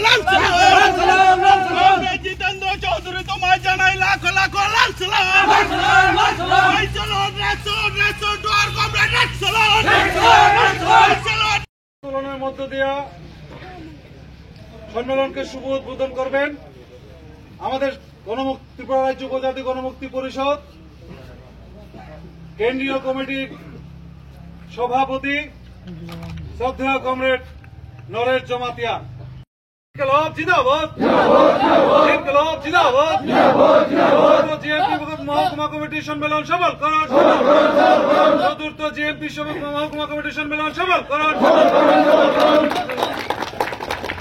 লাল সালাম জিতেন্দ্র চৌধুরী তোমায় জানাই লাখ লাখ লাল সালাম আন্দোলনের মধ্য দিয়া সম্মেলনকে শুভ উদ্বোধন করবেন আমাদের ত্রিপুরা রাজ্য উপজাতি গণমুক্তি পরিষদ কেন্দ্রীয় কমিটির সভাপতি শ্রদ্ধেয় কমরেড নরেশ জমাতিয়া। ইনকলাব জিন্দাবাদ, ইনকলাব জিন্দাবাদ। জিএমপি মহকুমা কমিটির সম্মেলন সফল করুন, চতুর্থ জিএমপি মহকুমা কমিটির সম্মেলন সফল করুন।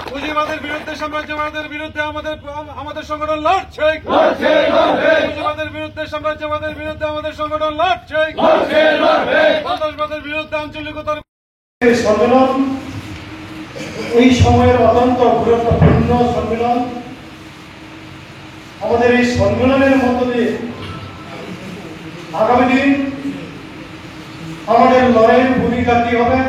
পুঁজিবাদের বিরুদ্ধে সাম্রাজ্যবাদের বিরুদ্ধে আমাদের সংগঠন লড়ছে, পুঁজিবাদের বিরুদ্ধে সাম্রাজ্যবাদের বিরুদ্ধে আমাদের সংগঠন লড়ছে, সন্ত্রাসবাদের বিরুদ্ধে আঞ্চলিকতার সম্মেলন এই সময়ের অত্যন্ত গুরুত্বপূর্ণ সম্মেলন। আমাদের এই সম্মেলনের মধ্য দিয়ে আগামী দিন আমাদের লড়াইয়ের ভূমিকা কি হবে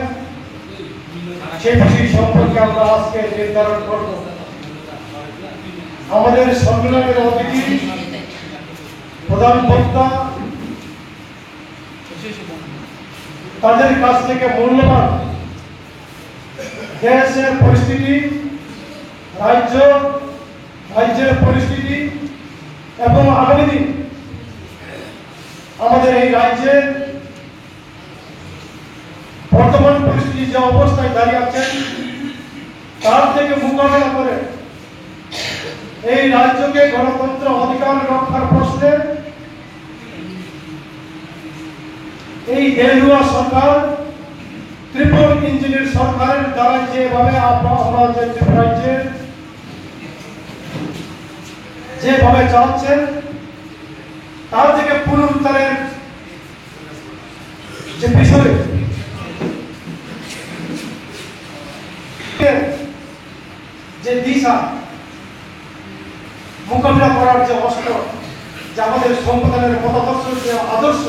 সেই বিষয় সম্পর্কে আমরা আজকে নির্ধারণ করব। আমাদের সম্মেলনের অতিথি প্রধান বক্তা তাদের কাছ থেকে মূল্যবান দেশের পরিস্থিতি, রাজ্যের পরিস্থিতি এবং আগামী দিন আমাদের এই রাজ্যের বর্তমান পরিস্থিতি যে অবস্থায় দাঁড়িয়ে আছেন তার থেকে মোকাবেলা করে এই রাজ্যকে গণতন্ত্র অধিকার রক্ষার প্রশ্নে এই দেলুয়া সরকার ত্রিপুরা ইঞ্জিনের সরকারের দ্বারা যেভাবে রাজ্যের যেভাবে চালাচ্ছেন তার থেকে পুনরুদ্ধারের যে বিষয় যে দিশা মোকাবিলা করার যে অস্ত্র, যে আমাদের সংবিধানের মতাদর্শ, যে আদর্শ,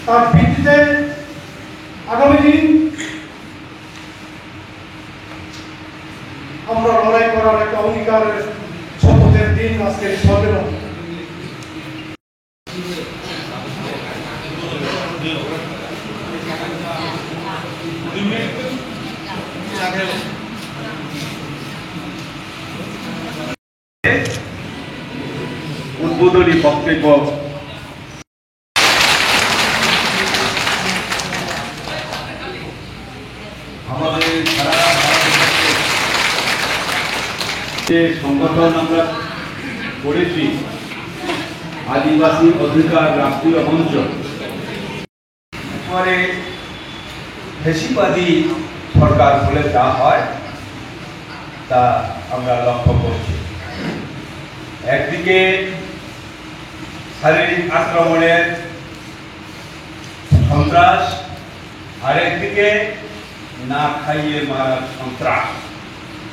তার ভিত্তিতে আগামী দিন আমরা লড়াই করার একটা অঙ্গীকারের শপথের দিন আজকের সম্মেলন। উদ্বোধনী বক্তব্য আমাদের সারা যে সংগঠন আমরা করেছি আদিবাসী অধিকার রাষ্ট্রীয় মঞ্চ, পরে ফেসিবাদী সরকার বলে যা হয় তা আমরা লক্ষ্য করছি। একদিকে শারীরিক আক্রমণের সন্ত্রাস, আরেকদিকে না খাইয়ে মারার সন্ত্রাস,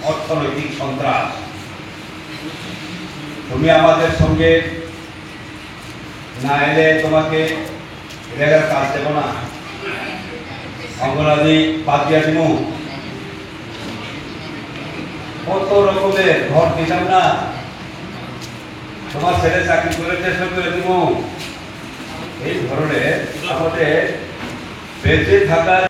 অর্থনৈতিক সন্ত্রাস। তুমি আমাদের সঙ্গে না এলে তোমাকে রেগার কাজ দেব না, অঙ্গনাদি বাদ দিয়া দিব, কত রকমের ঘর দিতাম না, তোমার ছেলে চাকরি করে চেষ্টা করে দিব। এই ধরনের আমাদের বেঁচে থাকার